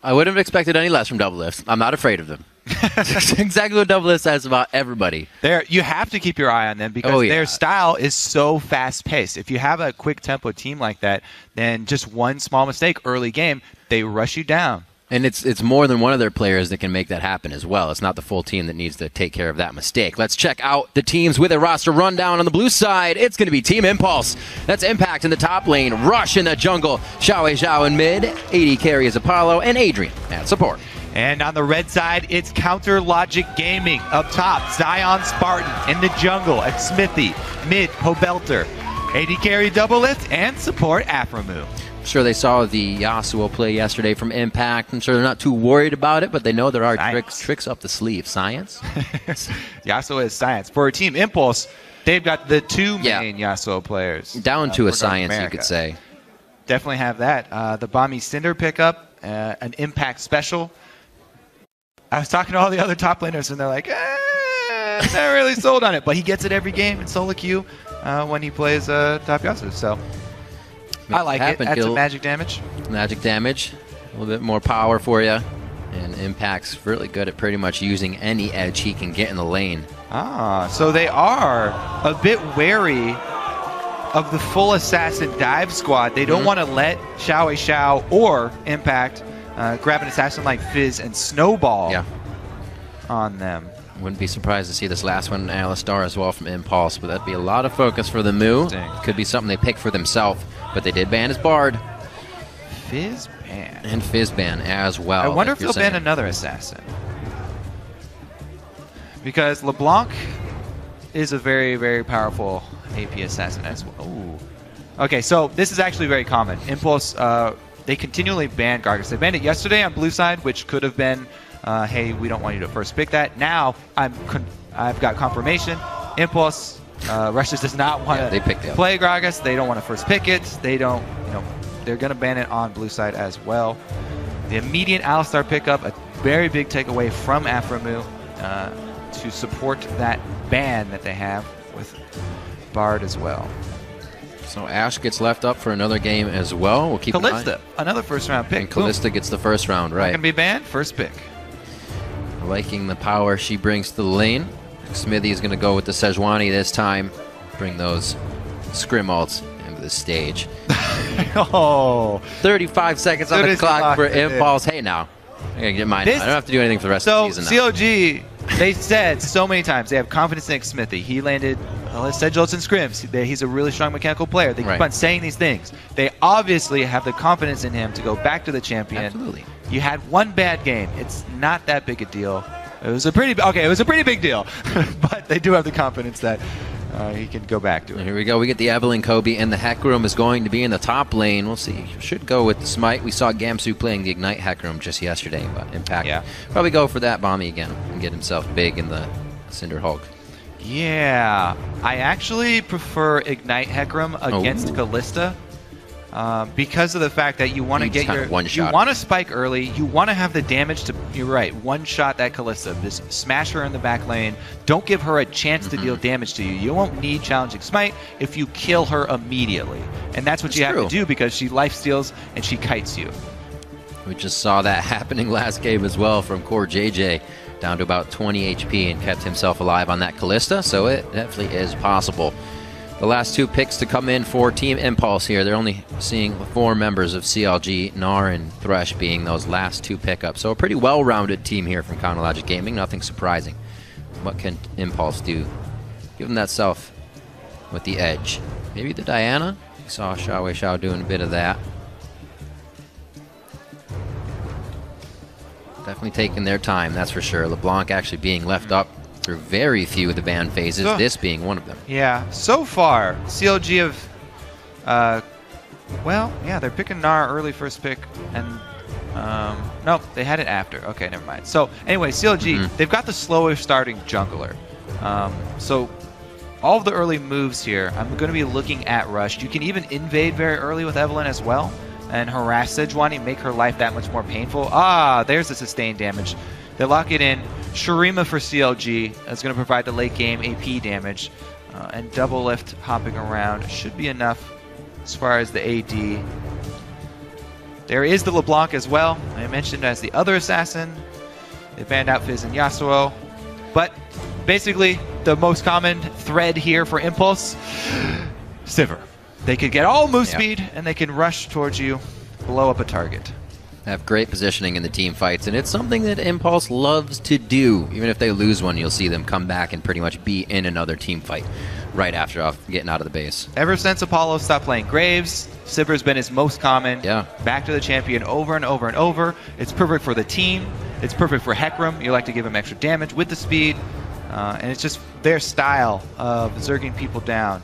I wouldn't have expected any less from Doublelift. I'm not afraid of them. That's exactly what Doublelift says about everybody. You have to keep your eye on them because their style is so fast-paced. If you have a quick tempo team like that, then just one small mistake early game, they rush you down. And it's more than one of their players that can make that happen as well. It's not the full team that needs to take care of that mistake. Let's check out the teams with a roster rundown on the blue side. It's going to be Team Impulse. That's Impact in the top lane, Rush in the jungle, Xiao in mid, AD carry is Apollo, and Adrian at support. And on the red side, it's Counter Logic Gaming. Up top, Zion Spartan in the jungle at Smithy, mid, Pobelter, AD carry Doublelift, and support Aframu. I'm sure they saw the Yasuo play yesterday from Impact. I'm sure they're not too worried about it, but they know there are tricks up the sleeve. Science? Yasuo is science. For Team Impulse, they've got the two main Yasuo players. Down to a science, you could say. Definitely have that. The Bomby Cinder pickup, an Impact special. I was talking to all the other top laners, and they're like, not really sold on it. But he gets it every game in solo queue when he plays top Yasuo. So I like it. That's some magic damage. Magic damage. A little bit more power for you. And Impact's really good at pretty much using any edge he can get in the lane. So they are a bit wary of the full assassin dive squad. They don't want to let Xiao or Impact grab an assassin like Fizz and Snowball on them. Wouldn't be surprised to see this last one, Alistar as well from Impulse, but that'd be a lot of focus for the Moo. Could be something they pick for themselves, but they did ban his Bard. Fizz ban. And Fizz ban as well. I wonder if they'll ban another assassin. Because LeBlanc is a very, very powerful AP assassin as well. Ooh. Okay, so this is actually very common. Impulse, they continually ban Gargus. They banned it yesterday on blue side, which could have been, hey, we don't want you to first pick that. Now, I've got confirmation. Impulse, Russians does not want to play Gragas. They don't want to first pick it. They don't, they're going to ban it on blue side as well. The immediate Alistar pickup, a very big takeaway from Aframu to support that ban that they have with Bard as well. So Ashe gets left up for another game as well. We'll keep Kalista, another first-round pick. And Kalista gets the first round, right. Not gonna be banned, first pick. Liking the power she brings to the lane. Smithy is going to go with the Sejuani this time. Bring those Scrim ults into the stage. 35 seconds on the clock for Impulse. Hey, now. I gotta get mine. I don't have to do anything for the rest of the season now. CLG, they said so many times they have confidence in Smithy. He landed Sedge and Scrims. He's a really strong mechanical player. They keep on saying these things. They obviously have the confidence in him to go back to the champion. Absolutely. You had one bad game. It's not that big a deal. It was a pretty big deal, but they do have the confidence that he can go back to it. Here we go. We get the Evelynn Kobe, and the Hecarim is going to be in the top lane. We'll see. Should go with the Smite. We saw Gamsu playing the Ignite Hecarim just yesterday, but Impact probably go for that Bomby again and get himself big in the Cinder Hulk. Yeah, I actually prefer Ignite Hecarim against Kalista. Because of the fact that you want to get you want to spike early, you want to have the damage to, you're right, one shot that Kalista, just smash her in the back lane, don't give her a chance to deal damage to you. You won't need challenging smite if you kill her immediately. And that's what you have to do because she lifesteals and she kites you. We just saw that happening last game as well from Core JJ, down to about 20 HP and kept himself alive on that Kalista, so it definitely is possible. The last two picks to come in for Team Impulse here. They're only seeing 4 members of CLG, Gnar and Thresh being those last 2 pickups. So a pretty well-rounded team here from Counter Logic Gaming. Nothing surprising. What can Impulse do? Give them that self with the edge. Maybe the Diana? We saw Xiao doing a bit of that. Definitely taking their time, that's for sure. LeBlanc actually being left up through very few of the ban phases, this being one of them. Yeah, so far, CLG have, well, yeah, they're picking Gnar early first pick, and, no, they had it after. Okay, never mind. So, anyway, CLG, they've got the slower starting jungler. So, all of the early moves here, I'm going to be looking at Rush. You can even invade very early with Evelynn as well, and harass Sejuani, make her life that much more painful. Ah, there's the sustained damage. They lock it in. Shurima for CLG is going to provide the late game AP damage. And Doublelift hopping around should be enough as far as the AD. There is the LeBlanc as well. I mentioned as the other assassin. They banned out Fizz and Yasuo. But basically, the most common thread here for Impulse, Sivir. They could get all move speed, and they can rush towards you, blow up a target. Have great positioning in the team fights, and it's something that Impulse loves to do. Even if they lose one, you'll see them come back and pretty much be in another team fight right after getting out of the base. Ever since Apollo stopped playing Graves, Sivir's been his most common. Yeah. Back to the champion over and over and over. It's perfect for the team. It's perfect for Hecarim. You like to give him extra damage with the speed. And it's just their style of zerging people down.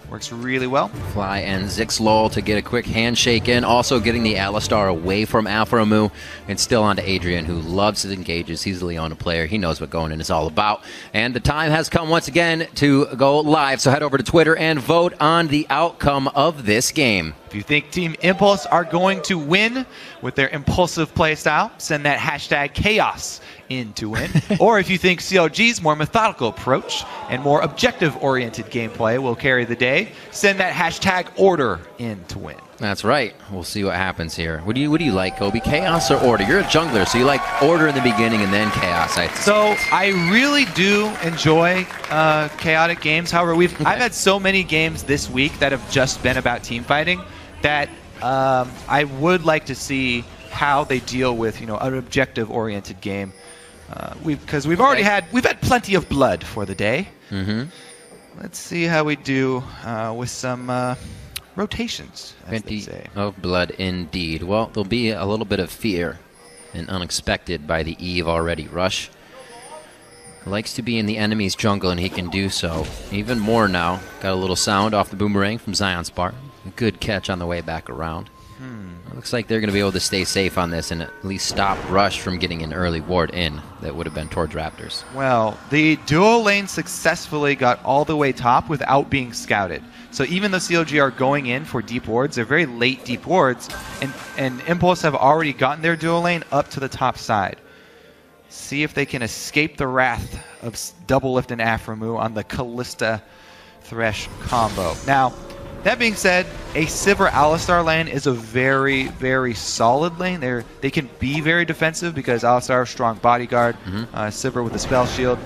Works really well. Fly and Zixlol to get a quick handshake in. Also getting the Alistar away from Alpha and still on to Adrian, who loves his engages. He's a Leona player. He knows what going in is all about. And the time has come once again to go live. So head over to Twitter and vote on the outcome of this game. If you think Team Impulse are going to win with their impulsive playstyle, send that hashtag chaos in to win. Or if you think CLG's more methodical approach and more objective-oriented gameplay will carry the day, send that hashtag order in to win. That's right. We'll see what happens here. What do you like, Kobe? Chaos or order? You're a jungler, so you like order in the beginning and then chaos. So I really do enjoy chaotic games. However, I've had so many games this week that have just been about team fighting that I would like to see how they deal with an objective-oriented game. Because we've had plenty of blood for the day. Let's see how we do with some rotations, as they say. Of blood, indeed. Well, there'll be a little bit of fear and unexpected by the Eve already. Rush likes to be in the enemy's jungle, and he can do so even more now. Got a little sound off the boomerang from Zion's bar. Good catch on the way back around. Looks like they're going to be able to stay safe on this and at least stop Rush from getting an early ward in that would have been towards Raptors. Well, the dual lane successfully got all the way top without being scouted. So even though CLG are going in for deep wards, they're very late deep wards, and Impulse have already gotten their dual lane up to the top side. See if they can escape the wrath of Double Lift and Aphromoo on the Kalista Thresh combo. Now, that being said, a Sivir Alistar lane is a very, very solid lane. They can be very defensive because Alistar is a strong bodyguard. Sivir with a spell shield.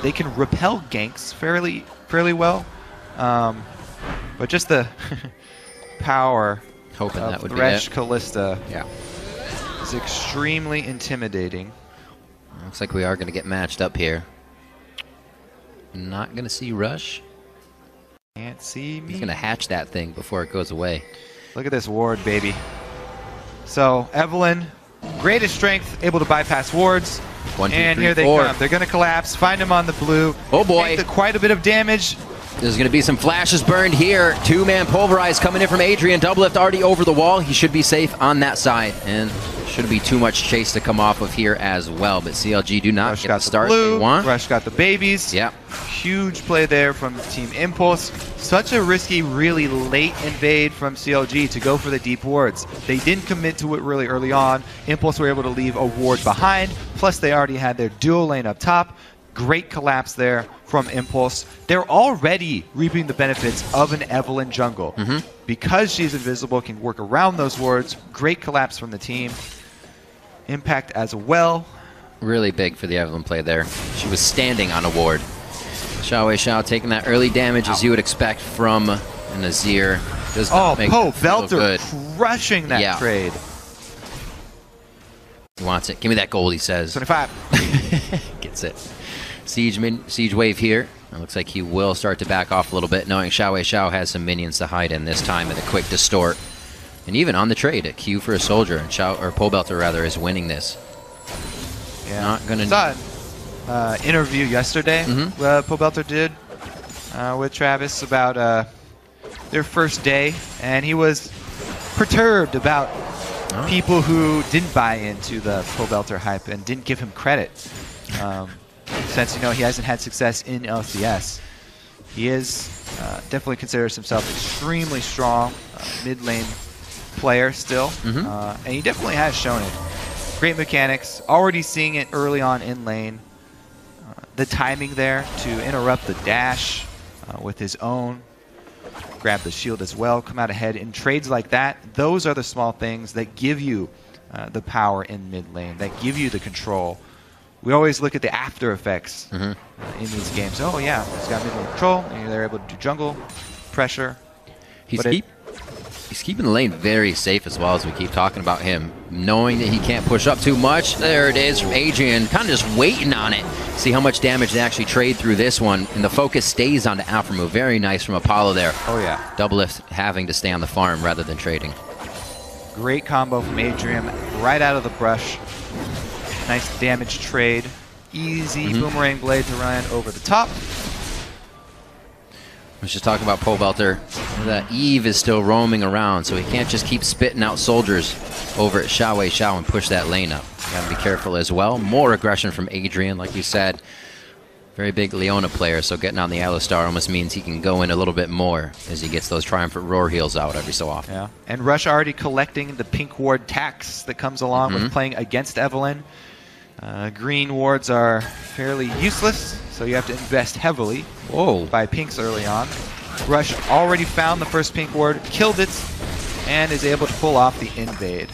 They can repel ganks fairly well. But just the power of that would Thresh be it. Kalista Yeah. is extremely intimidating. Looks like we are going to get matched up here. Not going to see Rush. Can't see me. He's going to hatch that thing before it goes away. Look at this ward, baby. So, Evelynn, greatest strength, able to bypass wards. 1, 2, and 3, here they 4. come. They're going to collapse, find him on the blue. Oh boy. Take quite a bit of damage. There's going to be some flashes burned here. Two-man pulverize coming in from Adrian. Double lift already over the wall. He should be safe on that side. And shouldn't be too much chase to come off of here as well. But CLG do not Rush get got the start blue. they want. Rush got the babies. Yep. Huge play there from Team Impulse. Such a risky, really late invade from CLG to go for the deep wards. They didn't commit to it really early on. Impulse were able to leave a ward behind. Plus, they already had their dual lane up top. Great collapse there from Impulse. They're already reaping the benefits of an Evelynn jungle. Because she's invisible, can work around those wards. Great collapse from the team. Impact as well. Really big for the Evelynn play there. She was standing on a ward. Xiao taking that early damage as you would expect from an Azir. Does not make Poe it feel Belter good. crushing that trade. He wants it. Give me that gold, he says. 25. Gets it. Siege wave here. It looks like he will start to back off a little bit, knowing Xiao has some minions to hide in this time with a quick distort. And even on the trade, a Q for a soldier, and Poe Belter rather is winning this. Yeah. Not gonna. Saw an interview yesterday. Poe Belter did with Travis about their first day, and he was perturbed about people who didn't buy into the Poe Belter hype and didn't give him credit. Since he hasn't had success in LCS, he is definitely considers himself extremely strong mid lane player still, and he definitely has shown it. Great mechanics, already seeing it early on in lane. The timing there to interrupt the dash with his own. grab the shield as well, come out ahead in trades like that. Those are the small things that give you the power in mid lane, that give you the control. We always look at the after effects in these games. Oh yeah, he's got mid lane control, and they're able to do jungle pressure. He's keeping the lane very safe as well, as we keep talking about him, knowing that he can't push up too much. There it is from Adrian, kind of just waiting on it. See how much damage they actually trade through this one, and the focus stays on the Alpha move. Very nice from Apollo there. Oh yeah. Double lift having to stay on the farm rather than trading. Great combo from Adrian, right out of the brush. Nice damage trade. Easy boomerang blade to run over the top. Let's just talk about Pobelter. The Eve is still roaming around, so he can't just keep spitting out soldiers over at Xiao and push that lane up. You gotta be careful as well. More aggression from Adrian, like you said. Very big Leona player, so getting on the Alistar almost means he can go in a little bit more as he gets those Triumphant Roar heals out every so often. Yeah, and Rush already collecting the pink ward tax that comes along with playing against Evelynn. Green wards are fairly useless, so you have to invest heavily by pinks early on. Rush already found the first pink ward, killed it, and is able to pull off the invade.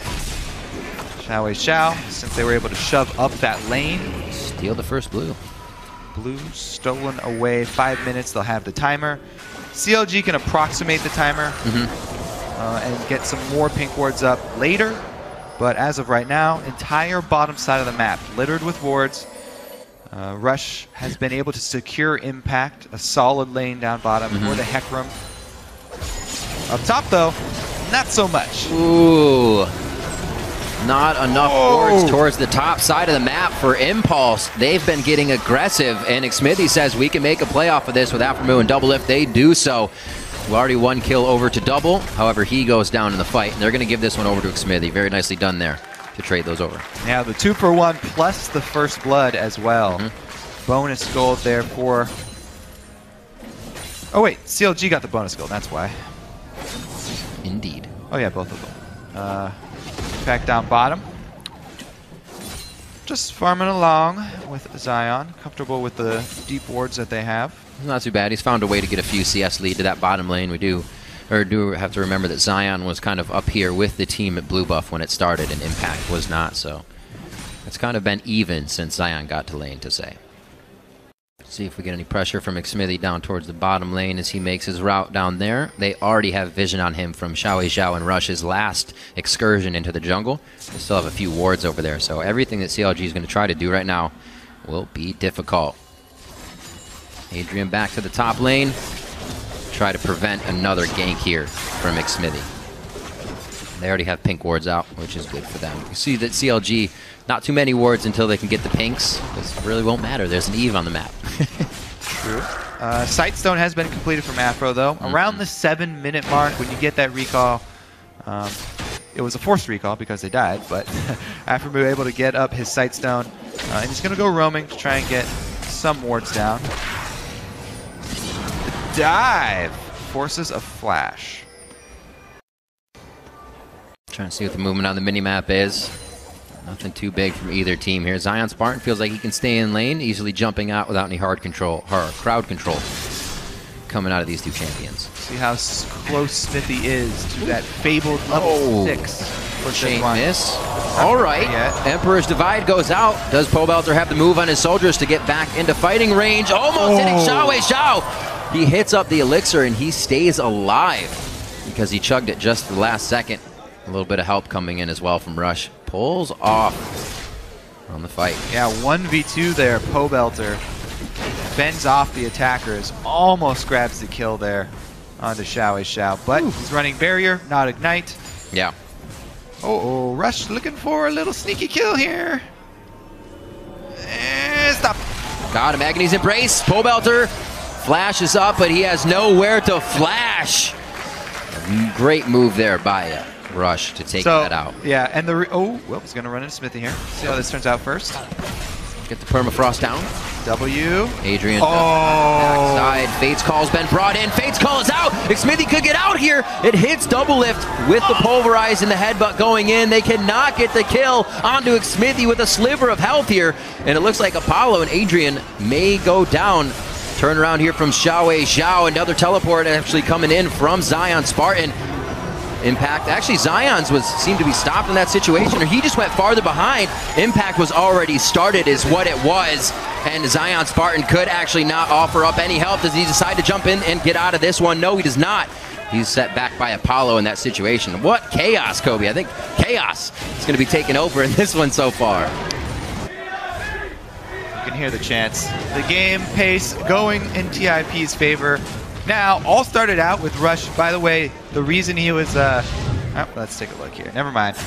Xiao, since they were able to shove up that lane. Steal the first blue. Blue stolen away, 5 minutes, they'll have the timer. CLG can approximate the timer and get some more pink wards up later. But as of right now, entire bottom side of the map littered with wards. Rush has been able to secure impact, a solid lane down bottom for the Hecarim. Up top, though, not so much. Ooh. Not enough wards towards the top side of the map for Impulse. They've been getting aggressive, and Xmithy says we can make a play off of this with Aftermoon and Double Lift. They do so. We already one kill over to Double. However, he goes down in the fight, and they're going to give this one over to Xmithy. Very nicely done there to trade those over. Yeah, the 2-for-1 plus the first blood as well. Bonus gold there for... Oh wait, CLG got the bonus gold, that's why. Indeed. Oh yeah, both of them. Back down bottom. Just farming along with Zion. Comfortable with the deep wards that they have. Not too bad. He's found a way to get a few CS lead to that bottom lane. We do have to remember that Zion was kind of up here with the team at Blue Buff when it started, and Impact was not. So it's kind of been even since Zion got to lane, to say. See if we get any pressure from Xmithy down towards the bottom lane as he makes his route down there. They already have vision on him from Xiao and Rush's last excursion into the jungle. They still have a few wards over there, so everything that CLG is going to try to do right now will be difficult. Adrian back to the top lane. Try to prevent another gank here from Xmithy. They already have pink wards out, which is good for them. You see that CLG, not too many wards until they can get the pinks. This really won't matter. There's an Eve on the map. True. Sightstone has been completed from Afro, though. Around the 7-minute mark, when you get that recall, it was a forced recall because they died, but Afro was able to get up his Sightstone, and he's going to go roaming to try and get some wards down. The dive forces a flash. Trying to see what the movement on the minimap is. Nothing too big from either team here. Zion Spartan feels like he can stay in lane, easily jumping out without any crowd control coming out of these two champions. See how close Smithy is to that fabled level 6. Chain miss. All right. Emperor's Divide goes out. Does Pobelter have the move on his soldiers to get back into fighting range? Almost hitting Xiao. He hits up the elixir and he stays alive because he chugged it just the last second. A little bit of help coming in as well from Rush. Pulls off on the fight. Yeah, 1v2 there. Pobelter fends off the attackers. Almost grabs the kill there onto Xiao. But he's running barrier, not ignite. Yeah. Oh, Rush looking for a little sneaky kill here. Stop. Got him. Agony's Embrace. Pobelter flashes up, but he has nowhere to flash. A great move there by Rush to take that out. Yeah, and he's going to run into Smithy here. See how this turns out first. Get the permafrost down. W. Adrian backside. Fate's Call's been brought in. Fate's Call is out. Xmithy could get out here. It hits Double Lift with the Pulverize and the headbutt going in. They cannot get the kill onto Xmithy with a sliver of health here. And it looks like Apollo and Adrian may go down Turnaround here from Xiaowei Xiao. Another teleport actually coming in from Zion Spartan. Impact, actually Zion's seemed to be stopped in that situation, or he just went farther behind. Impact was already started is what it was, and Zion Spartan could actually not offer up any help. Does he decide to jump in and get out of this one? No, he does not. He's set back by Apollo in that situation. What chaos, Kobe? I think chaos is going to be taken over in this one so far. You can hear the chants. The game pace going in TIP's favor. Now, all started out with Rush. By the way, the reason he was... let's take a look here. Never mind.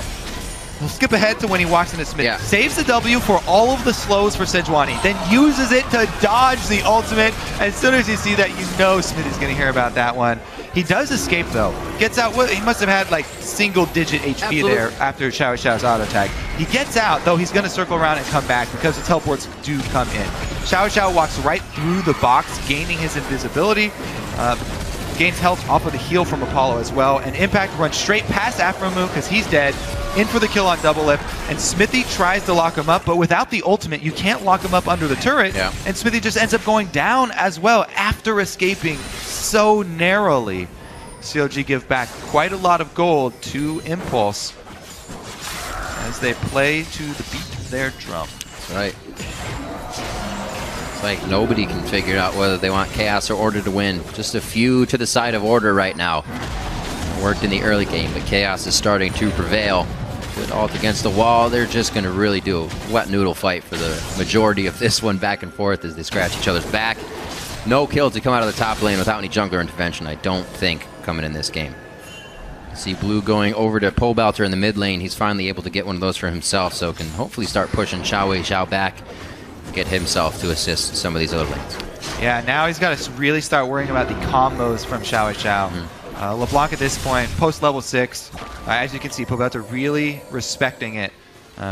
We'll skip ahead to when he walks into Smithy. Yeah. Saves the W for all of the slows for Sejuani, then uses it to dodge the ultimate. As soon as you see that, you know Smithy's going to hear about that one. He does escape, though. Gets out. He must have had, like, single-digit HP Absolutely. There after Xiao Xiao's auto tag. He gets out, though he's going to circle around and come back because the teleports do come in. Xiao Xiao walks right through the box, gaining his invisibility. Gains health off of the heal from Apollo as well. And Impact runs straight past Afromu because he's dead. In for the kill on double lift. And Smithy tries to lock him up, but without the ultimate, you can't lock him up under the turret. Yeah. And Smithy just ends up going down as well after escaping so narrowly. CLG give back quite a lot of gold to Impulse as they play to the beat of their drum. That's right. It's like nobody can figure out whether they want Chaos or Order to win. Just a few to the side of Order right now. It worked in the early game, but Chaos is starting to prevail. Good ult against the wall. They're just going to really do a wet noodle fight for the majority of this one, back and forth as they scratch each other's back. No kill to come out of the top lane without any jungler intervention, I don't think, coming in this game. See Blue going over to Pobelter in the mid lane. He's finally able to get one of those for himself, so can hopefully start pushing Xiaowei Xiao back, get himself to assist some of these other lanes. Yeah, now he's got to really start worrying about the combos from Xiaowei Xiao. LeBlanc at this point, post level 6. As you can see, Pobelter really respecting it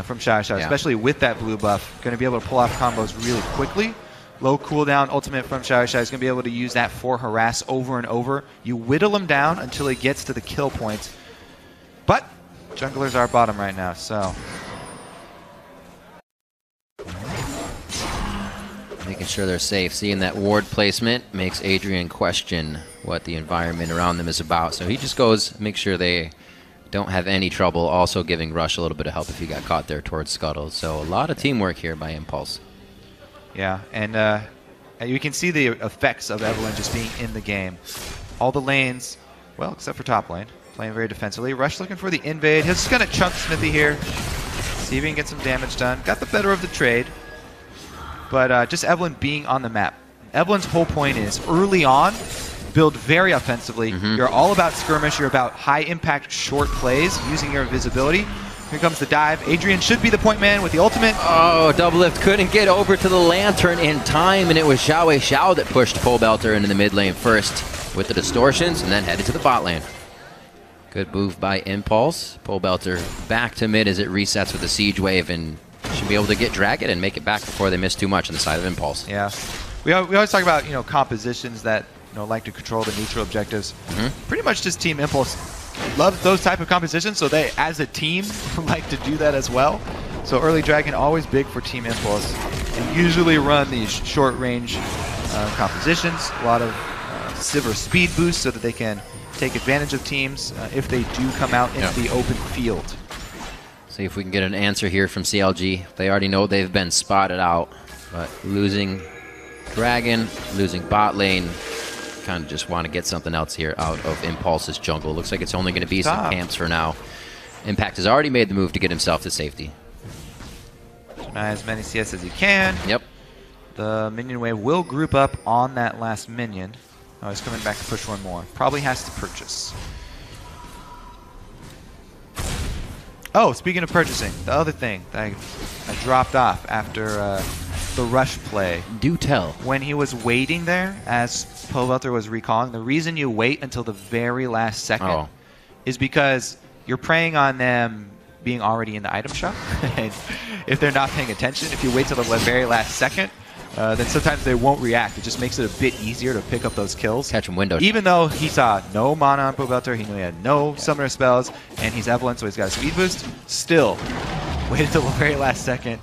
from Xiaowei Xiao, especially with that blue buff. Going to be able to pull off combos really quickly. Low cooldown ultimate from Xiaowei Xiao is going to be able to use that for harass over and over. You whittle him down until he gets to the kill point. But junglers are bottom right now, so... Making sure they're safe. Seeing that ward placement makes Adrian question what the environment around them is about. So he just goes, make sure they don't have any trouble, also giving Rush a little bit of help if he got caught there towards Scuttle. So a lot of teamwork here by Impulse. Yeah, and you can see the effects of Evelynn just being in the game. All the lanes, well, except for top lane, playing very defensively. Rush looking for the invade. He's just going to chunk Smithy here. See if he can get some damage done. Got the better of the trade. But just Evelynn being on the map. Evelynn's whole point is, early on, build very offensively. You're all about skirmish. You're about high-impact, short plays, using your invisibility. Here comes the dive. Adrian should be the point man with the ultimate. Oh, double lift couldn't get over to the lantern in time, and it was Xiaowei Xiao that pushed Pobelter into the mid lane first with the distortions, and then headed to the bot lane. Good move by Impulse. Pobelter back to mid as it resets with the siege wave, and should be able to get Dragon and make it back before they miss too much on the side of Impulse. Yeah, we always talk about compositions that like to control the neutral objectives. Pretty much just Team Impulse loves those type of compositions, so they, as a team, like to do that as well. So early Dragon always big for Team Impulse. They usually run these short-range compositions, a lot of Sivir speed boosts so that they can take advantage of teams if they do come out into the open field. See if we can get an answer here from CLG. They already know they've been spotted out, but losing Dragon, losing bot lane, kind of just want to get something else here out of Impulse's jungle. Looks like it's only going to be some camps for now. Impact has already made the move to get himself to safety. Deny as many CS as he can. Yep. The minion wave will group up on that last minion. Oh, he's coming back to push one more. Probably has to purchase. Oh, speaking of purchasing, the other thing that I dropped off after the rush play. Do tell. When he was waiting there, as Pobelter was recalling, the reason you wait until the very last second is because you're preying on them being already in the item shop. And if they're not paying attention, if you wait till the very last second, then sometimes they won't react. It just makes it a bit easier to pick up those kills. Catch him window. Even though he saw no mana on Pobelter, he knew he had no summoner spells, and he's Evelynn, so he's got a speed boost, still waited till the very last second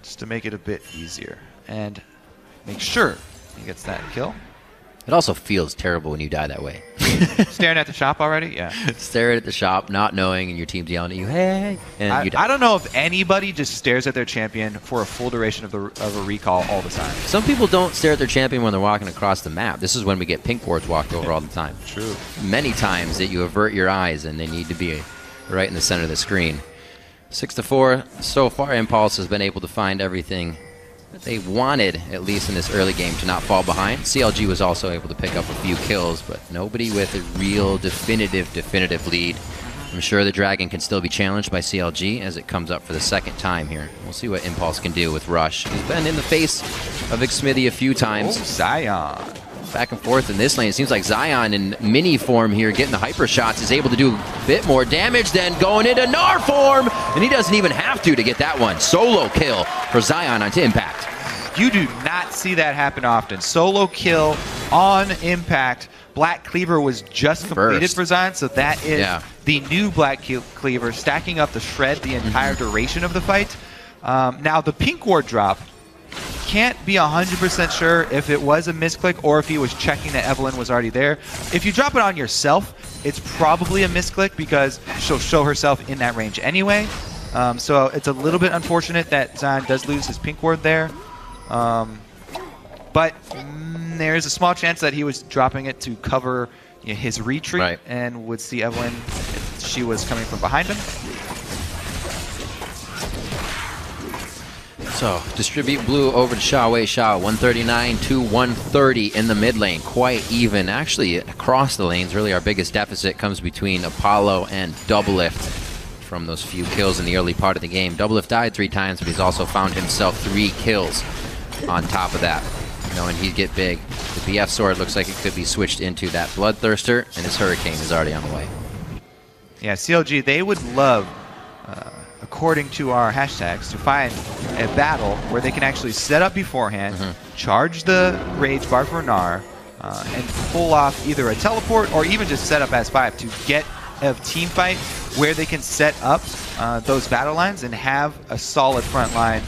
just to make it a bit easier. And make sure He gets that kill. It also feels terrible when you die that way. Staring at the shop already? Yeah. Staring at the shop, not knowing, and your team's yelling at you, hey, and you die. I don't know if anybody just stares at their champion for a full duration of a recall all the time. Some people don't stare at their champion when they're walking across the map. This is when we get pink boards walked over all the time. True. Many times that you avert your eyes and they need to be right in the center of the screen. 6-4. So far, Impulse has been able to find everything that they wanted, at least in this early game, to not fall behind. CLG was also able to pick up a few kills, but nobody with a real definitive lead. I'm sure the Dragon can still be challenged by CLG as it comes up for the second time here. We'll see what Impulse can do with Rush. He's been in the face of Xmithy a few times. Oh, Zion. Back and forth in this lane. It seems like Zion in mini form here, getting the hyper shots, is able to do a bit more damage than going into Gnar form, and he doesn't even have to get that one. Solo kill for Zion onto Impact. You do not see that happen often. Solo kill on Impact. Black Cleaver was just completed for Zion, so that is the new Black Cleaver, stacking up the shred the entire duration of the fight. Now, the pink ward drop, can't be 100% sure if it was a misclick or if he was checking that Evelyn was already there. If you drop it on yourself, it's probably a misclick because she'll show herself in that range anyway. So it's a little bit unfortunate that Zion does lose his pink ward there. But there's a small chance that he was dropping it to cover his retreat and would see Evelyn if she was coming from behind him. So, distribute blue over to Xiaowei Xiao. 139 to 130 in the mid lane. Quite even. Actually, across the lanes, really our biggest deficit comes between Apollo and Doublelift from those few kills in the early part of the game. Doublelift died 3 times, but he's also found himself 3 kills on top of that. And he'd get big. The BF sword looks like it could be switched into that Bloodthirster, and his Hurricane is already on the way. Yeah, CLG, they would love, according to our hashtags, to find a battle where they can actually set up beforehand, charge the Rage Bar for Gnar, and pull off either a teleport or even just set up S5 to get a team fight where they can set up those battle lines and have a solid front line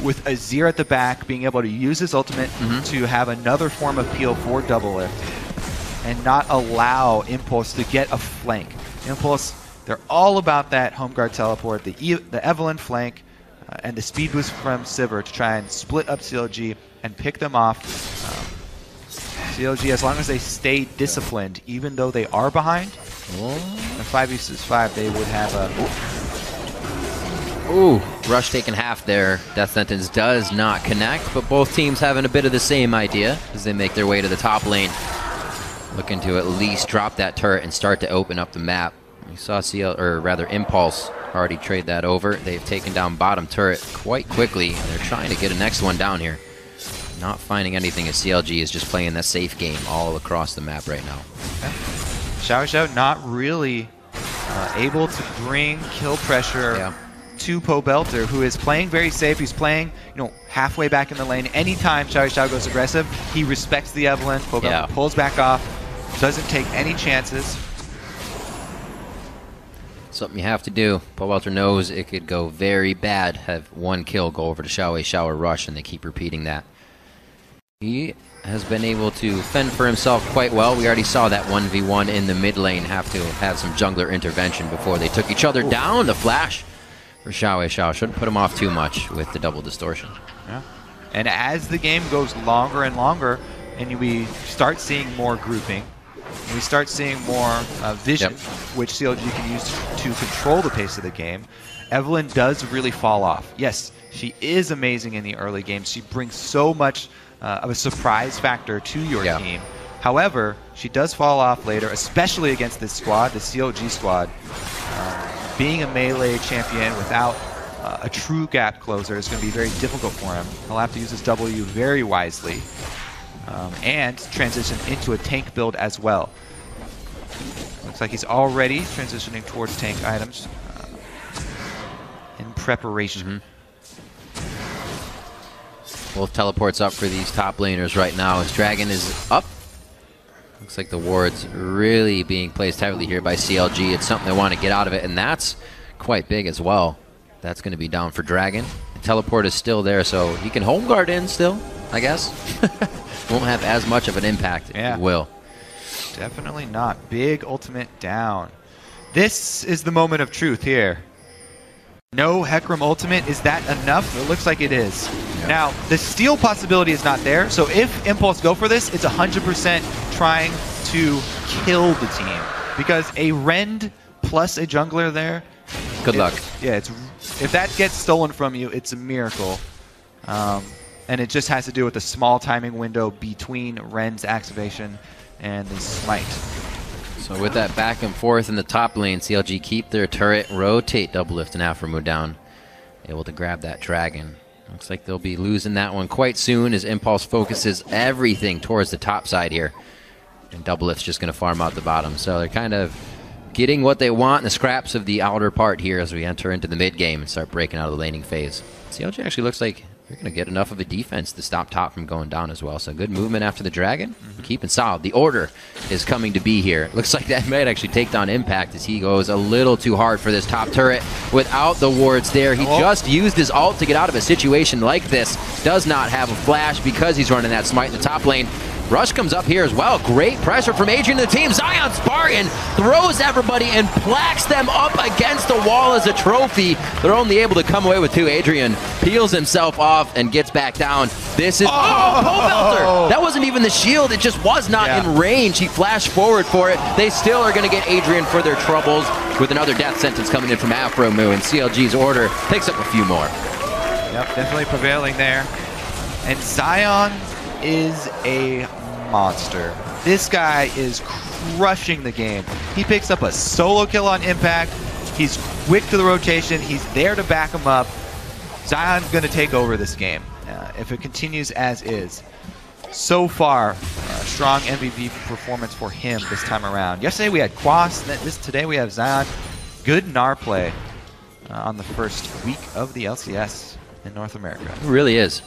with Azir at the back, being able to use his ultimate to have another form of peel for Doublelift and not allow Impulse to get a flank. Impulse, they're all about that home guard teleport, the Evelyn flank, and the speed boost from Sivir to try and split up CLG and pick them off. CLG, as long as they stay disciplined, even though they are behind, in 5 vs 5, they would have a... Ooh, Rush taking half there. Death Sentence does not connect, but both teams having a bit of the same idea as they make their way to the top lane. Looking to at least drop that turret and start to open up the map. We saw Impulse already trade that over. They've taken down bottom turret quite quickly, and they're trying to get a next one down here. Not finding anything as CLG is just playing that safe game all across the map right now. Xiao not really able to bring kill pressure to Pobelter, who is playing very safe. He's playing, halfway back in the lane. Anytime Xiao goes aggressive, he respects the Evelyn. Pobelter pulls back off, doesn't take any chances. Something you have to do. Pobelter knows it could go very bad. Have one kill go over to Xiao or Rush, and they keep repeating that. He has been able to fend for himself quite well. We already saw that 1v1 in the mid lane have to have some jungler intervention before they took each other down. The flash for Xiao. Shouldn't put him off too much with the double distortion. Yeah. And as the game goes longer and longer, and we start seeing more grouping, and we start seeing more vision, which CLG can use to control the pace of the game, Evelyn does really fall off. Yes, she is amazing in the early game. She brings so much of a surprise factor to your team. However, she does fall off later, especially against this squad, the CLG squad. Being a melee champion without a true gap closer is going to be very difficult for him. He'll have to use his W very wisely and transition into a tank build as well. Looks like he's already transitioning towards tank items in preparation. Both teleports up for these top laners right now as Dragon is up. Looks like the ward's really being placed heavily here by CLG. It's something they want to get out of it, and that's quite big as well. That's going to be down for Dragon. The teleport is still there, so he can home guard in still, I guess. won't have as much of an impact, if you will. Definitely not. Big ultimate down. This is the moment of truth here. No Hecarim ultimate. Is that enough? It looks like it is. Yeah. Now, the steal possibility is not there, so if Impulse go for this, it's 100% trying to kill the team. Because a Rend plus a jungler there... Good luck. Yeah, if that gets stolen from you, it's a miracle. And it just has to do with the small timing window between Rend's activation and the smite. So with that back and forth in the top lane, CLG keep their turret, rotate Doublelift and Aphromoo down, able to grab that dragon. Looks like they'll be losing that one quite soon as Impulse focuses everything towards the top side here. And Doublelift's just going to farm out the bottom. So they're kind of getting what they want in the scraps of the outer part here as we enter into the mid game and start breaking out of the laning phase. CLG actually looks like they're going to get enough of a defense to stop top from going down as well. So good movement after the dragon. Keeping solid. The order is coming to be here. Looks like that might actually take down Impact as he goes a little too hard for this top turret without the wards there. He just used his ult to get out of a situation like this. Does not have a flash because he's running that smite in the top lane. Rush comes up here as well. Great pressure from Adrian and the team. Zion Spartan throws everybody and placks them up against the wall as a trophy. They're only able to come away with 2. Adrian peels himself off and gets back down. This is... Oh, pole belter! That wasn't even the shield. It just was not in range. He flashed forward for it. They still are going to get Adrian for their troubles with another death sentence coming in from Aphromoo, and CLG's order picks up a few more. Yep, definitely prevailing there. And Zion is a monster. This guy is crushing the game. He picks up a solo kill on Impact. He's quick to the rotation. He's there to back him up. Zion's going to take over this game if it continues as is. So far, strong MVP performance for him this time around. Yesterday we had Quas. Today we have Zion. Good Gnar play on the first week of the LCS in North America. It really is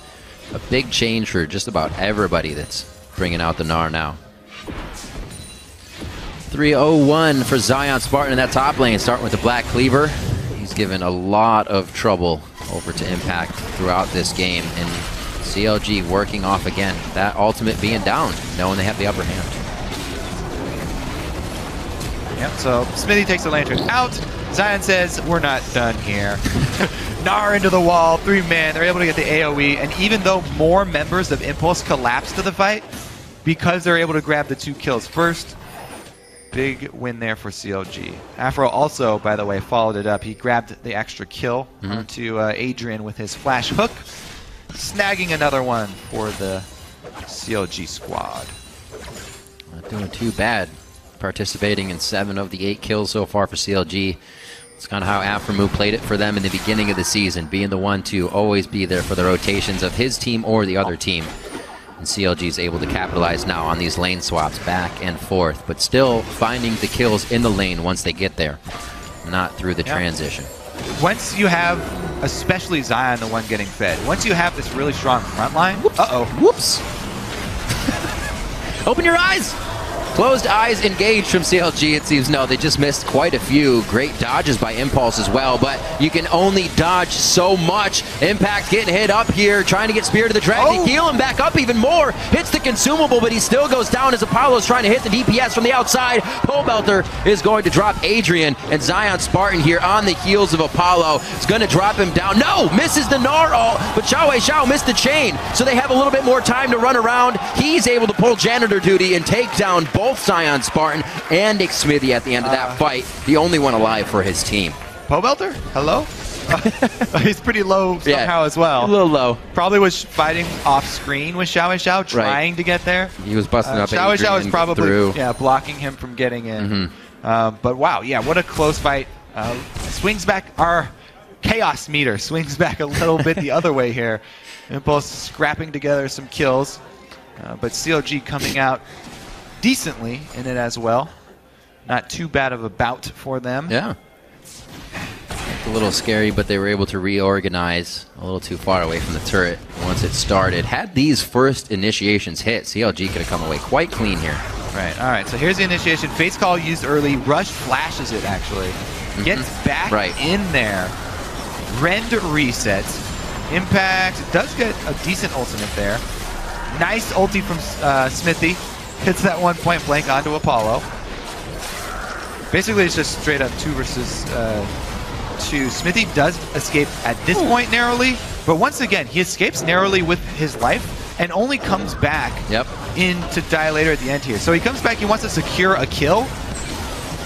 a big change for just about everybody that's bringing out the Gnar now. 3-0-1 for Zion Spartan in that top lane, starting with the Black Cleaver. He's given a lot of trouble over to Impact throughout this game, and CLG working off again. That ultimate being down, knowing they have the upper hand. Yep, so Smithy takes the lantern out. Zion says, we're not done here. Gnar into the wall, 3-man. They're able to get the AoE, and even though more members of Impulse collapse to the fight, because they're able to grab the 2 kills first, big win there for CLG. Afro also, by the way, followed it up. He grabbed the extra kill onto Adrian with his flash hook, snagging another one for the CLG squad. Not doing too bad. Participating in 7 of the 8 kills so far for CLG. It's kind of how Aphromoo played it for them in the beginning of the season, being the one to always be there for the rotations of his team or the other team. And CLG is able to capitalize now on these lane swaps back and forth, but still finding the kills in the lane once they get there, not through the transition. Once you have, especially Zion, the one getting fed, once you have this really strong front line... Whoops! Open your eyes! Closed eyes engaged from CLG, it seems. No, they just missed quite a few. Great dodges by Impulse as well, but you can only dodge so much. Impact getting hit up here, trying to get Spear to the Dragon. Heal him back up even more. Hits the consumable, but he still goes down as Apollo's trying to hit the DPS from the outside. Pole Belter is going to drop Adrian, and Zion Spartan here on the heels of Apollo. It's going to drop him down. No! Misses the Gnar ult, but Xiao missed the chain, so they have a little bit more time to run around. He's able to pull janitor duty and take down both Zion Spartan and Nick Smithy at the end of that fight. The only one alive for his team. Pobelter? Hello? He's pretty low somehow as well. A little low. Probably was fighting off screen with Xiao, trying to get there. He was busting up Xiao was probably blocking him from getting in. But wow, what a close fight. Swings back our chaos meter. Swings back a little bit the other way here. Impulse scrapping together some kills. But CLG coming out decently in it as well. Not too bad of a bout for them. Yeah. A little scary, but they were able to reorganize a little too far away from the turret once it started. Had these first initiations hit, CLG could have come away quite clean here. Right, all right, so here's the initiation. Face Call used early. Rush flashes it, actually. Gets back in there. Rend resets. Impact does get a decent ultimate there. Nice ulti from Smithy. Hits that one point blank onto Apollo. Basically, it's just straight up 2 versus 2. Smithy does escape at this point narrowly, but once again, he escapes narrowly with his life and only comes back in to die later at the end here. So he comes back, he wants to secure a kill,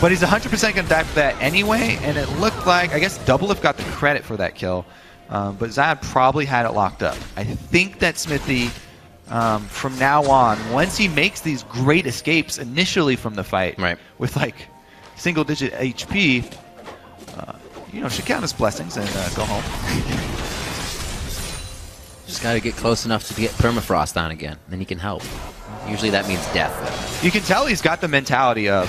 but he's 100% going to die for that anyway, and it looked like, I guess Doublelift got the credit for that kill, but Zion probably had it locked up. I think that Smithy, from now on, once he makes these great escapes initially from the fight, with like single-digit HP, you know, should count as blessings and go home. Just got to get close enough to get permafrost on again, then he can help. Usually that means death. You can tell he's got the mentality of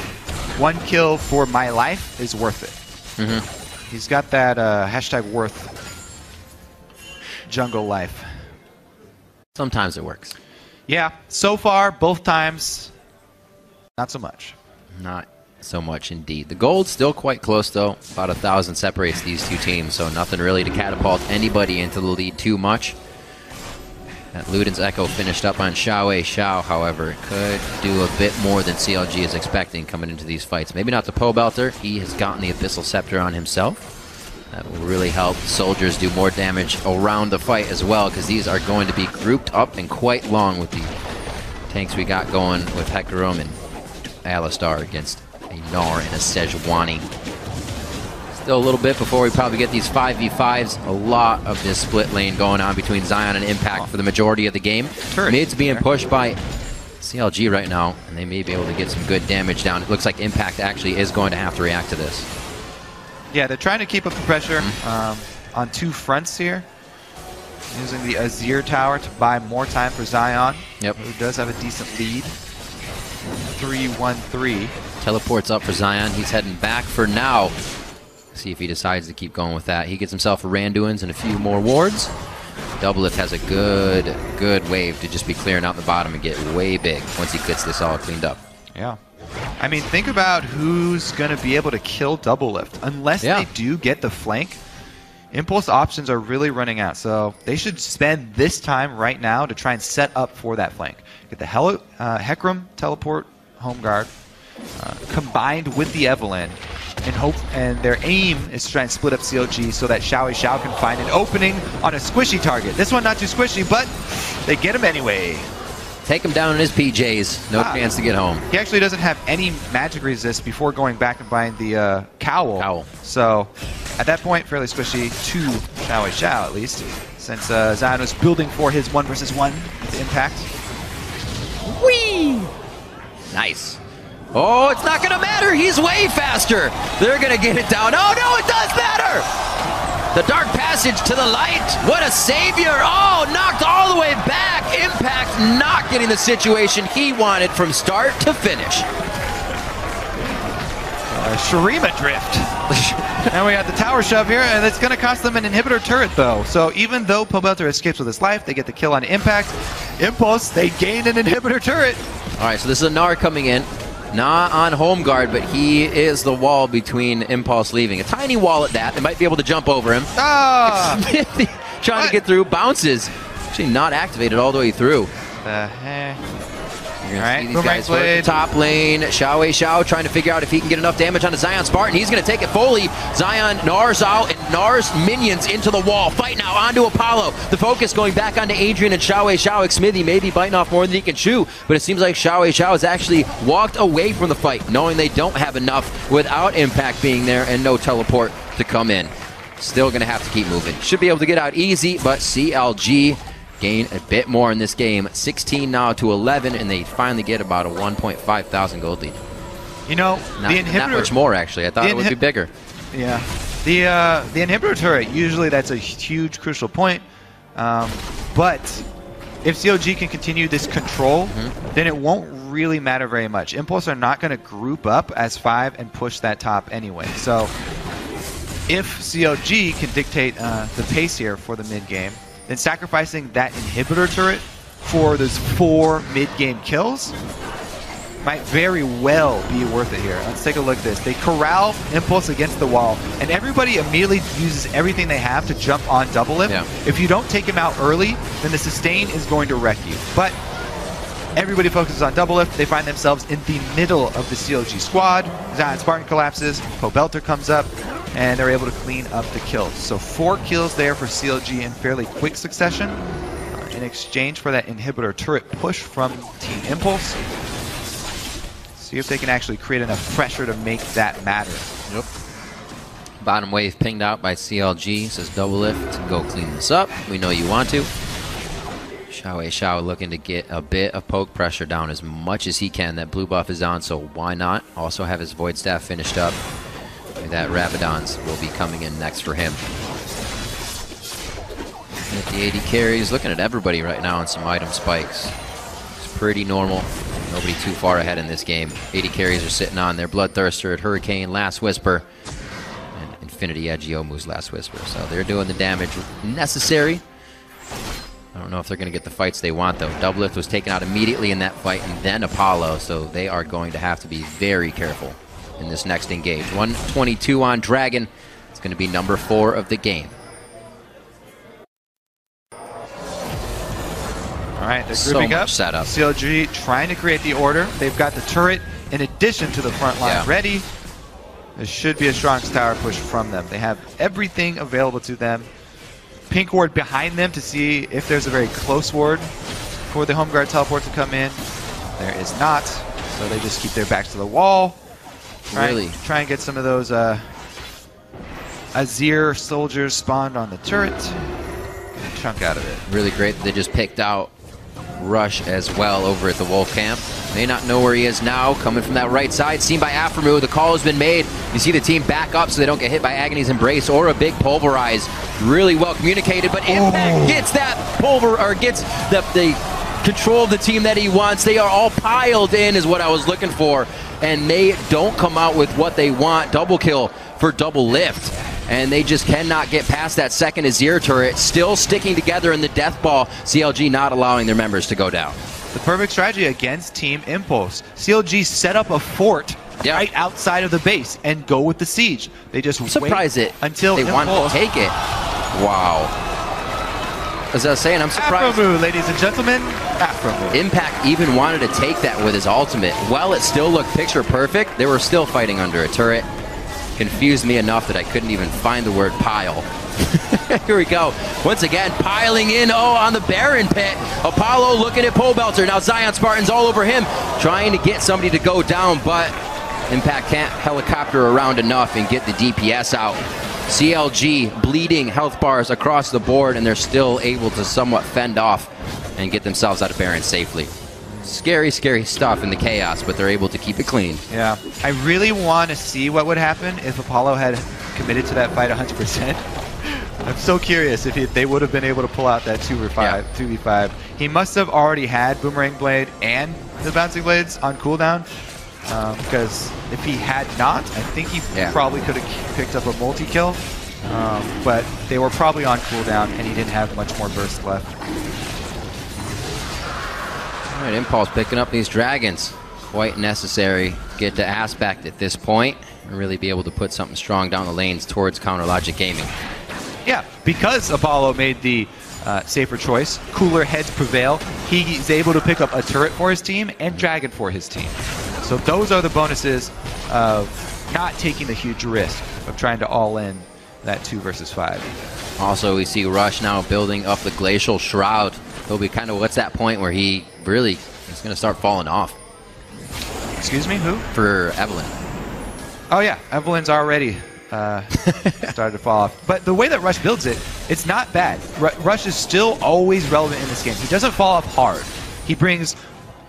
1 kill for my life is worth it. He's got that hashtag worth jungle life. Sometimes it works. Yeah, so far, both times, not so much. Not so much indeed. The gold's still quite close though. About 1,000 separates these two teams, so nothing really to catapult anybody into the lead too much. That Luden's Echo finished up on Xiao, however, could do a bit more than CLG is expecting coming into these fights. Maybe not the Po Belter. He has gotten the Abyssal Scepter on himself. That will really help soldiers do more damage around the fight as well, because these are going to be grouped up and quite long with the tanks we got going with Hecarim and Alistar against a Gnar and a Sejuani. Still a little bit before we probably get these 5v5s. A lot of this split lane going on between Zion and Impact for the majority of the game. Mid's being pushed by CLG right now, and they may be able to get some good damage down. It looks like Impact actually is going to have to react to this. Yeah, they're trying to keep up the pressure on 2 fronts here. Using the Azir Tower to buy more time for Zion, who does have a decent lead. 3-1-3. Teleports up for Zion. He's heading back for now. See if he decides to keep going with that. He gets himself a Randuin's and a few more wards. Doublelift has a good wave to just be clearing out the bottom and get way big once he gets this all cleaned up. Yeah. I mean, think about who's going to be able to kill Doublelift. Unless they do get the flank, Impulse options are really running out. So they should spend this time right now to try and set up for that flank. Get the Hecarim teleport home guard combined with the Evelynn. And their aim is to try and split up CLG so that Xiao can find an opening on a squishy target. This one not too squishy, but they get him anyway. Take him down in his PJs. No chance to get home. He actually doesn't have any magic resist before going back and buying the cowl. So at that point, fairly squishy to Xiao at least, since Zion was building for his 1 versus 1 with Impact. Whee! Nice. Oh, it's not going to matter. He's way faster. They're going to get it down. Oh, no, it does matter. The Dark Passage to the light. What a savior. Oh, knocked all the way back. Impact not getting the situation he wanted from start to finish. Shurima drift. And we got the tower shove here, and it's going to cost them an inhibitor turret, though. So even though Po Belter escapes with his life, they get the kill on Impact. Impulse, they gain an inhibitor turret. All right, so this is a Gnar coming in. Not on home guard, but he is the wall between Impulse leaving. A tiny wall at that. They might be able to jump over him. Trying to get through. Bounces. Actually not activated all the way through. The heck? You're going to see these guys work the top lane. Xiao trying to figure out if he can get enough damage onto Zion Spartan. He's going to take it fully. Zion, Gnar's out, and Gnar's minions into the wall. Fight now onto Apollo. The focus going back onto Adrian and Xiao. Smithy may be biting off more than he can chew, but it seems like Xiao has actually walked away from the fight, knowing they don't have enough without Impact being there and no teleport to come in. Still going to have to keep moving. Should be able to get out easy, but CLG gain a bit more in this game. 16 now to 11, and they finally get about a 1.5 thousand gold lead. You know, the inhibitor... Not much more, actually. I thought it would be bigger. Yeah. The inhibitor turret, usually that's a huge, crucial point. But if CLG can continue this control, then it won't really matter very much. Impulse are not going to group up as 5 and push that top anyway. So if CLG can dictate the pace here for the mid-game, then sacrificing that inhibitor turret for those 4 mid-game kills might very well be worth it here. Let's take a look at this. They corral Impulse against the wall, and everybody immediately uses everything they have to jump on double lift. Yeah. If you don't take him out early, then the sustain is going to wreck you. But everybody focuses on double lift. They find themselves in the middle of the CLG squad. Zion Spartan collapses, Po Belter comes up, and they're able to clean up the kills. So 4 kills there for CLG in fairly quick succession in exchange for that inhibitor turret push from Team Impulse. See if they can actually create enough pressure to make that matter. Yep. Bottom wave pinged out by CLG. Says double lift. Go clean this up. We know you want to. Xiao looking to get a bit of poke pressure down as much as he can. That blue buff is on, so why not? Also have his Void Staff finished up. That Rabadon's will be coming in next for him. With the 80 carries, looking at everybody right now on some item spikes. It's pretty normal. Nobody too far ahead in this game. 80 carries are sitting on their Bloodthirster, Hurricane, Last Whisper, and Infinity Edge Yomu's Last Whisper. So they're doing the damage necessary. I don't know if they're going to get the fights they want, though. Double Lift was taken out immediately in that fight, and then Apollo, so they are going to have to be very careful in this next engage. 122 on Dragon. It's going to be number 4 of the game. All right, they're grouping up. Setup. CLG trying to create the order. They've got the turret in addition to the front line ready. There should be a strong tower push from them. They have everything available to them. Pink ward behind them to see if there's a very close ward for the home guard teleport to come in. There is not, so they just keep their backs to the wall. Try and get some of those Azir soldiers spawned on the turret. Get a chunk out of it. Really great that they just picked out Rush as well over at the Wolf Camp. May not know where he is now, coming from that right side, seen by Aframu. The call has been made. You see the team back up so they don't get hit by Agony's Embrace or a big Pulverize. Really well communicated, but Impact gets that gets the control of the team that he wants. They are all piled in is what I was looking for, and they don't come out with what they want. Double kill for Double Lift. And they just cannot get past that second Azir turret, still sticking together in the death ball. CLG not allowing their members to go down. The perfect strategy against Team Impulse. CLG set up a fort right outside of the base and go with the siege. They just wait until they want to take it. Wow. As I was saying, I'm surprised. Aframu, ladies and gentlemen, Aframu. Impact even wanted to take that with his ultimate. While it still looked picture perfect, they were still fighting under a turret. Confused me enough that I couldn't even find the word pile. Here we go. Once again, piling in, on the Baron pit. Apollo looking at Po Belter. Now Zion Spartan's all over him, trying to get somebody to go down, but Impact can't helicopter around enough and get the DPS out. CLG bleeding health bars across the board, and they're still able to somewhat fend off and get themselves out of Baron safely. Scary, scary stuff in the chaos, but they're able to keep it clean. Yeah, I really want to see what would happen if Apollo had committed to that fight 100%. I'm so curious if they would have been able to pull out that 2v5. He must have already had Boomerang Blade and the Bouncing Blades on cooldown, because if he had not, I think he probably could have picked up a multi-kill, but they were probably on cooldown and he didn't have much more burst left. All right, Impulse picking up these dragons. Quite necessary. Get to Aspect at this point and really be able to put something strong down the lanes towards Counter Logic Gaming. Yeah, because Apollo made the safer choice, cooler heads prevail, he's able to pick up a turret for his team and dragon for his team. So those are the bonuses of not taking the huge risk of trying to all-in that 2 versus 5. Also, we see Rush now building up the Glacial Shroud. He'll be kind of, what's that point where he really is going to start falling off? Excuse me, who? For Evelyn. Oh yeah, Evelyn's already started to fall off. But the way that Rush builds it, it's not bad. Rush is still always relevant in this game. He doesn't fall off hard. He brings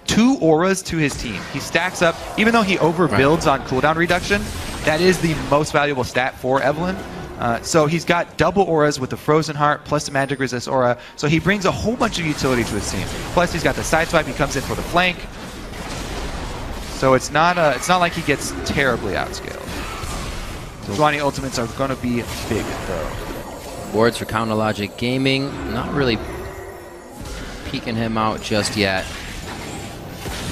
2 auras to his team. He stacks up, even though he overbuilds on cooldown reduction, that is the most valuable stat for Evelyn. So he's got double auras with the Frozen Heart plus the Magic Resist aura. So he brings a whole bunch of utility to his team. Plus he's got the side swipe. He comes in for the flank. So it's not like he gets terribly outscaled. Zwani ultimates are going to be big though. Boards for Counter Logic Gaming. Not really peeking him out just yet.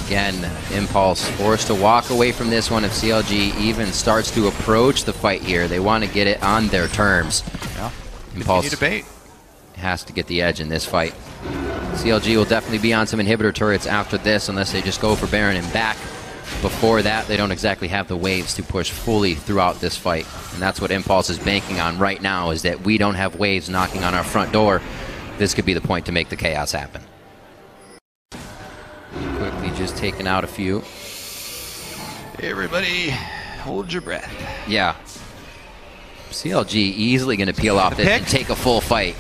Again, Impulse forced to walk away from this one if CLG even starts to approach the fight here. They want to get it on their terms. Yeah. Impulse has to get the edge in this fight. CLG will definitely be on some inhibitor turrets after this unless they just go for Baron and back. Before that, they don't exactly have the waves to push fully throughout this fight. And that's what Impulse is banking on right now, is that we don't have waves knocking on our front door. This could be the point to make the chaos happen. Quickly just taking out a few. Everybody, hold your breath. Yeah. CLG easily going to peel off this and take a full fight.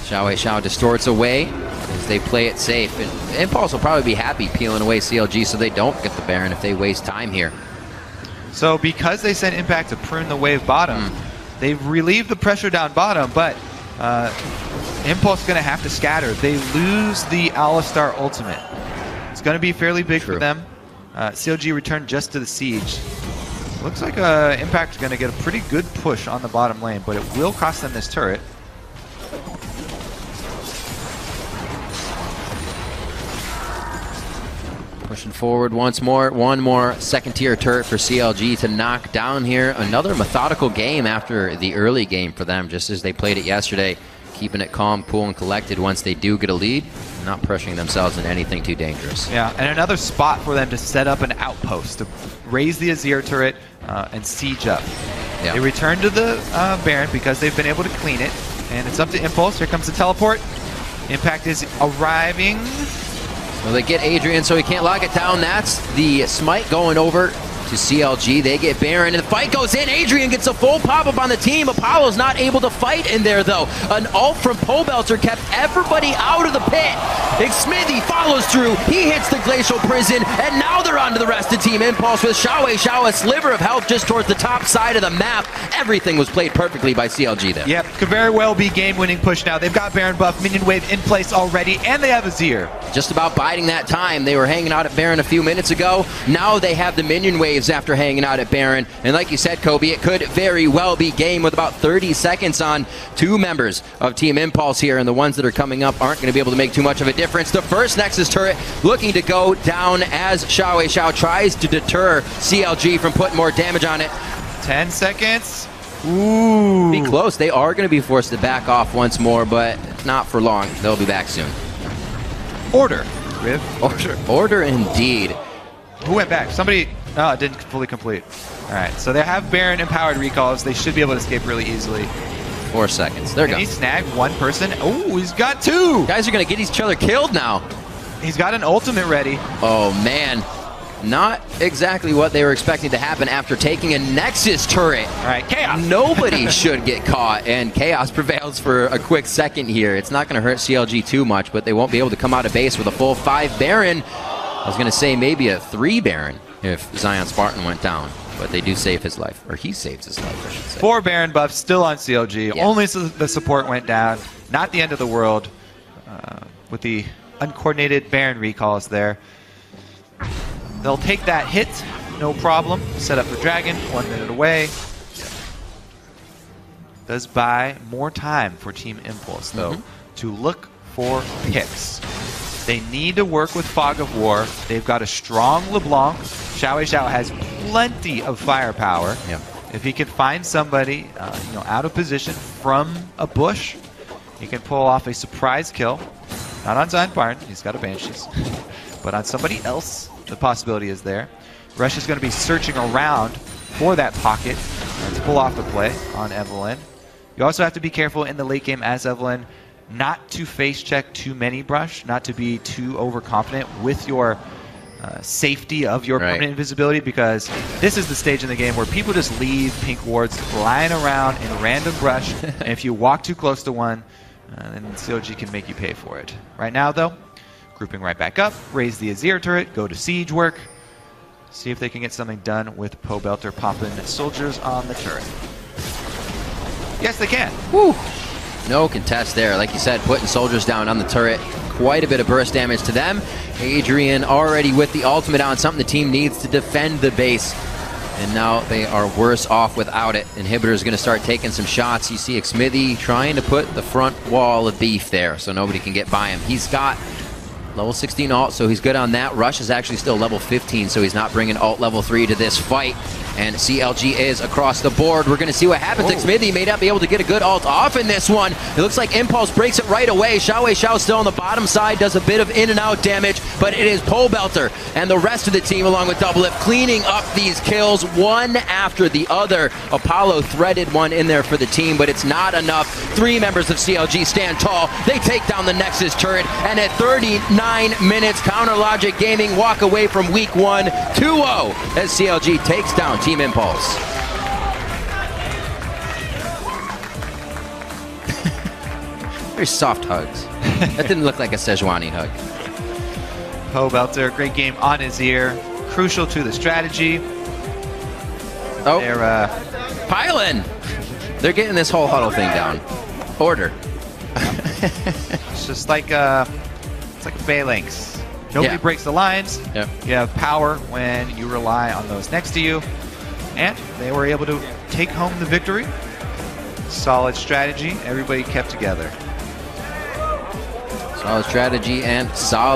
Xiao distorts away as they play it safe. And Impulse will probably be happy peeling away CLG so they don't get the Baron if they waste time here. So because they sent Impact to prune the wave bottom, they've relieved the pressure down bottom, but Impulse is going to have to scatter. They lose the Alistar ultimate. It's going to be fairly big for them. CLG returned just to the siege. Looks like Impact is going to get a pretty good push on the bottom lane, but it will cost them this turret. Pushing forward once more. One more second-tier turret for CLG to knock down here. Another methodical game after the early game for them, just as they played it yesterday. Keeping it calm, cool, and collected once they do get a lead. Not pressuring themselves into anything too dangerous. Yeah, and another spot for them to set up an outpost, to raise the Azir turret and siege up. Yeah. They return to the Baron because they've been able to clean it. And it's up to Impulse. Here comes the teleport. Impact is arriving. Well, they get Adrian, so he can't lock it down. That's the smite going over to CLG. They get Baron, and the fight goes in. Adrian gets a full pop-up on the team. Apollo's not able to fight in there, though. An ult from Pobelter kept everybody out of the pit. Smithy follows through. He hits the Glacial Prison, and now they're on to the rest of Team Impulse with Xiao, a sliver of health just towards the top side of the map. Everything was played perfectly by CLG there. Yep, could very well be game-winning push now. They've got Baron buff, minion wave in place already, and they have Azir. Just about biding that time. They were hanging out at Baron a few minutes ago. Now they have the minion waves after hanging out at Baron. And like you said, Kobe, it could very well be game with about 30 seconds on. Two members of Team Impulse here, and the ones that are coming up aren't going to be able to make too much of a difference. The first Nexus turret looking to go down as Xiao tries to deter CLG from putting more damage on it. 10 seconds. Ooh. Be close. They are going to be forced to back off once more, but not for long. They'll be back soon. Order. Order indeed. Who went back? Somebody. Oh, it didn't fully complete. All right, so they have Baron empowered recalls. They should be able to escape really easily. 4 seconds. There we go. Can he snag one person? Oh, he's got two. Guys are going to get each other killed now. He's got an ultimate ready. Oh, man. Not exactly what they were expecting to happen after taking a Nexus turret. All right, Chaos. Nobody should get caught, and Chaos prevails for a quick second here. It's not going to hurt CLG too much, but they won't be able to come out of base with a full 5 Baron. I was going to say maybe a 3 Baron if Zion Spartan went down, but they do save his life, or he saves his life, I should say. 4 Baron buffs still on CLG. Yeah. Only so the support went down. Not the end of the world with the uncoordinated Baron recalls there. They'll take that hit, no problem. Set up for Dragon, 1 minute away. Does buy more time for Team Impulse, though, to look for picks. They need to work with Fog of War. They've got a strong LeBlanc. Xiao has plenty of firepower. Yep. If he can find somebody out of position from a bush, he can pull off a surprise kill. Not on Zion Barn, he's got a Banshees. But on somebody else, the possibility is there. Rush is going to be searching around for that pocket to pull off the play on Evelynn. You also have to be careful in the late game as Evelynn not to face check too many brush, not to be too overconfident with your safety of your permanent invisibility, because this is the stage in the game where people just leave pink wards lying around in random brush, and if you walk too close to one, then CLG can make you pay for it. Right now, though, grouping right back up, raise the Azir turret, go to siege work, see if they can get something done with Pobelter popping soldiers on the turret. Yes, they can. Woo! No contest there. Like you said, putting soldiers down on the turret. Quite a bit of burst damage to them. Adrian already with the ultimate on, something the team needs to defend the base. And now they are worse off without it. Inhibitor is going to start taking some shots. You see Smithy trying to put the front wall of beef there so nobody can get by him. He's got level 16 ult, so he's good on that. Rush is actually still level 15, so he's not bringing ult level 3 to this fight. And CLG is across the board. We're going to see what happens. Xmithy may not be able to get a good ult off in this one. It looks like Impulse breaks it right away. Xiao still on the bottom side, does a bit of in and out damage, but it is Pole Belter and the rest of the team along with Doublelift cleaning up these kills one after the other. Apollo threaded one in there for the team, but it's not enough. 3 members of CLG stand tall. They take down the Nexus turret, and at 39 minutes, Counter Logic Gaming walk away from week 1 2-0 as CLG takes down Team Impulse. Very soft hugs. That didn't look like a Sejuani hug. Pole Belter, great game on his ear. Crucial to the strategy. Oh, They're pile-in. They're getting this whole huddle thing down. Order. It's just like it's like a phalanx. Nobody breaks the lines. Yep. You have power when you rely on those next to you. And they were able to take home the victory. Solid strategy. Everybody kept together. Solid strategy and solid.